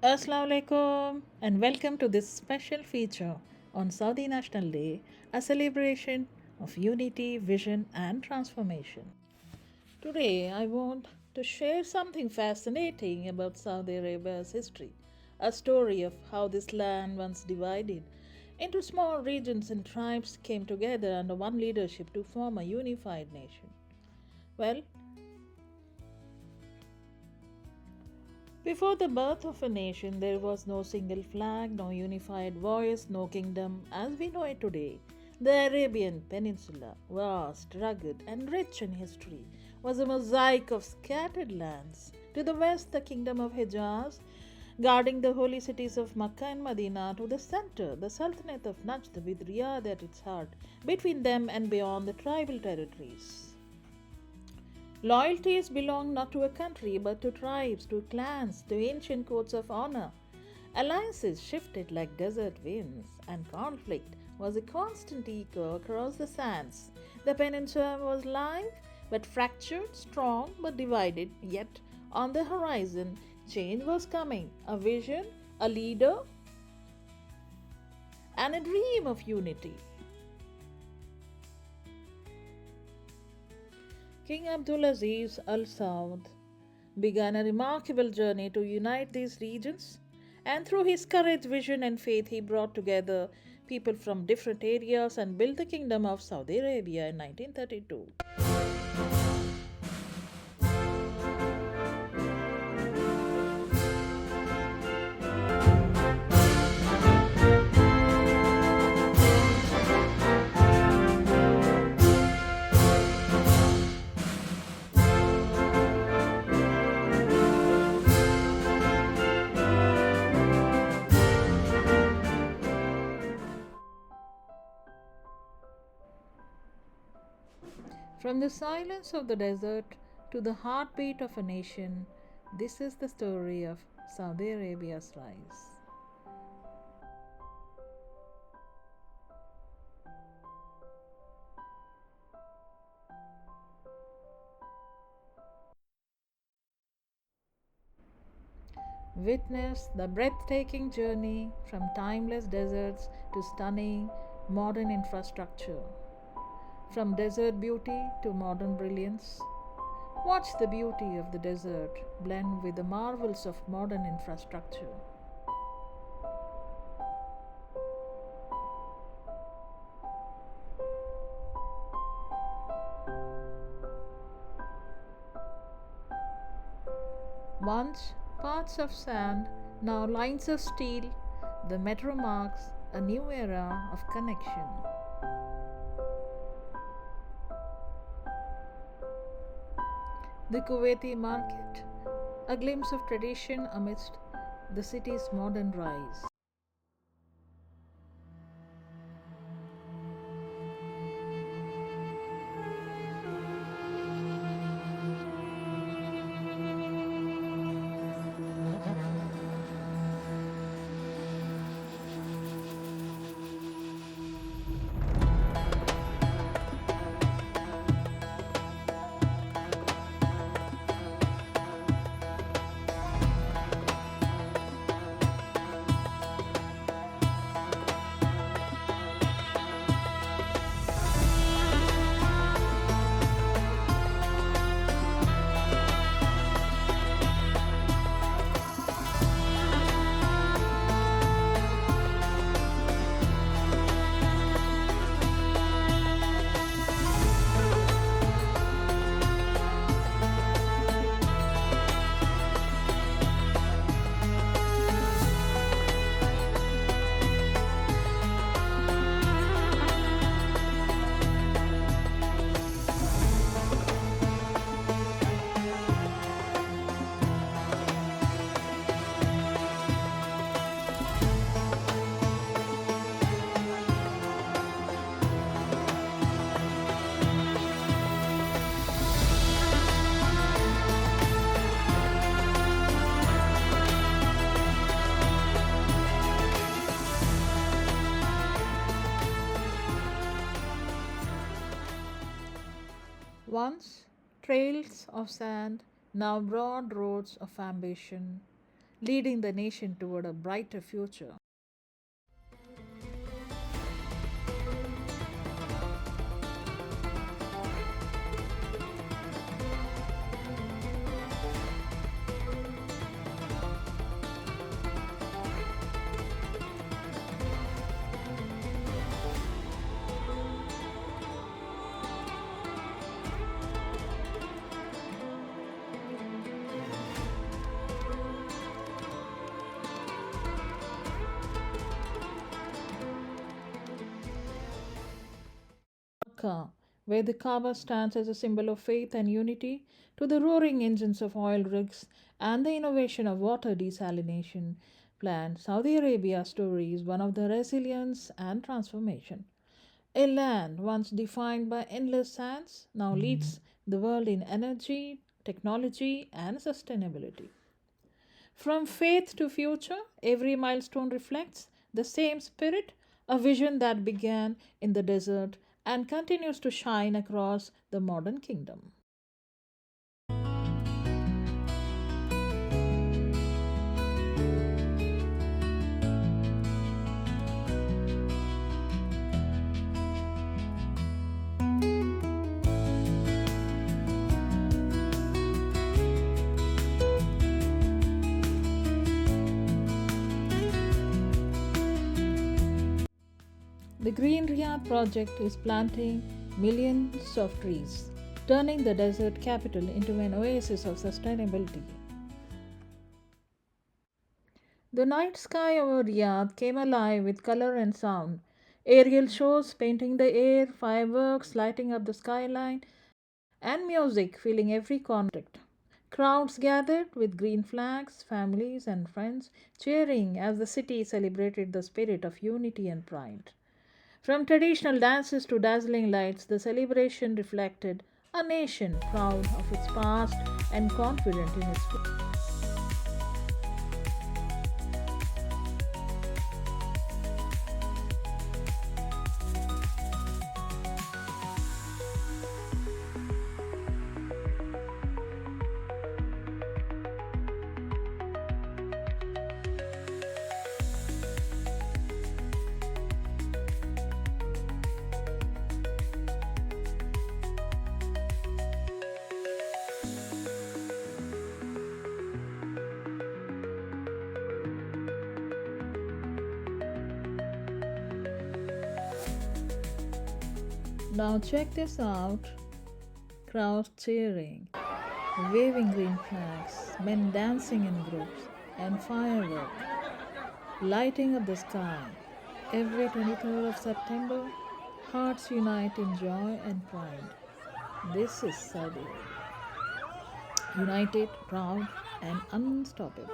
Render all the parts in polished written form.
Assalamu alaikum and welcome to this special feature on Saudi National Day, a celebration of unity, vision, and transformation. Today, I want to share something fascinating about Saudi Arabia's history, a story of how this land, once divided into small regions and tribes, came together under one leadership to form a unified nation. Well, before the birth of a nation, there was no single flag, no unified voice, no kingdom as we know it today. The Arabian Peninsula, vast, rugged, and rich in history, was a mosaic of scattered lands. To the west, the kingdom of Hijaz, guarding the holy cities of Makkah and Medina. To the center, the Sultanate of Najd with Riyadh at its heart. Between them and beyond, the tribal territories. Loyalties belong not to a country but to tribes, to clans, to ancient codes of honor. Alliances shifted like desert winds, and conflict was a constant echo across the sands. The peninsula was live but fractured, strong but divided, yet on the horizon, change was coming a vision, a leader, and a dream of unity. King Abdulaziz Al Saud began a remarkable journey to unite these regions, and through his courage, vision, and faith, he brought together people from different areas and built the Kingdom of Saudi Arabia in 1932. From the silence of the desert to the heartbeat of a nation, this is the story of Saudi Arabia's rise. Witness the breathtaking journey from timeless deserts to stunning modern infrastructure. From desert beauty to modern brilliance. Watch the beauty of the desert blend with the marvels of modern infrastructure. Once paths of sand, now lines of steel, the metro marks a new era of connection. The Kuwaiti market, a glimpse of tradition amidst the city's modern rise. Once trails of sand, now broad roads of ambition. leading the nation toward a brighter future. Ka, where the Kaaba stands as a symbol of faith and unity, to the roaring engines of oil rigs and the innovation of water desalination plant, Saudi Arabia's story is one of the resilience and transformation. A land once defined by endless sands now leads the world in energy, technology, and sustainability. From faith to future, every milestone reflects the same spirit, a vision that began in the desert and continues to shine across the modern kingdom. The Green Riyadh project is planting millions of trees, turning the desert capital into an oasis of sustainability. The night sky over Riyadh came alive with color and sound. Aerial shows painting the air, fireworks lighting up the skyline, and music filling every corner. Crowds gathered with green flags, families and friends cheering as the city celebrated the spirit of unity and pride. From traditional dances to dazzling lights, the celebration reflected a nation proud of its past and confident in its future. Now check this out. Crowds cheering, waving green flags, men dancing in groups, and fireworks lighting up the sky. Every 23rd of September, hearts unite in joy and pride. This is Saudi. United, proud, and unstoppable.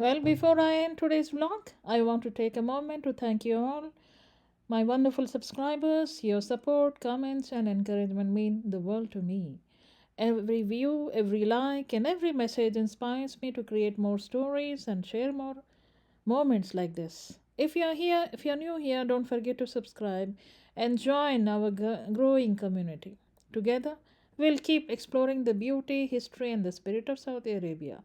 Well, before I end today's vlog, I want to take a moment to thank you all, my wonderful subscribers. Your support, comments, and encouragement mean the world to me. Every view, every like, and every message inspires me to create more stories and share more moments like this. If you're new here, don't forget to subscribe and join our growing community. Together, we'll keep exploring the beauty, history, and the spirit of Saudi Arabia.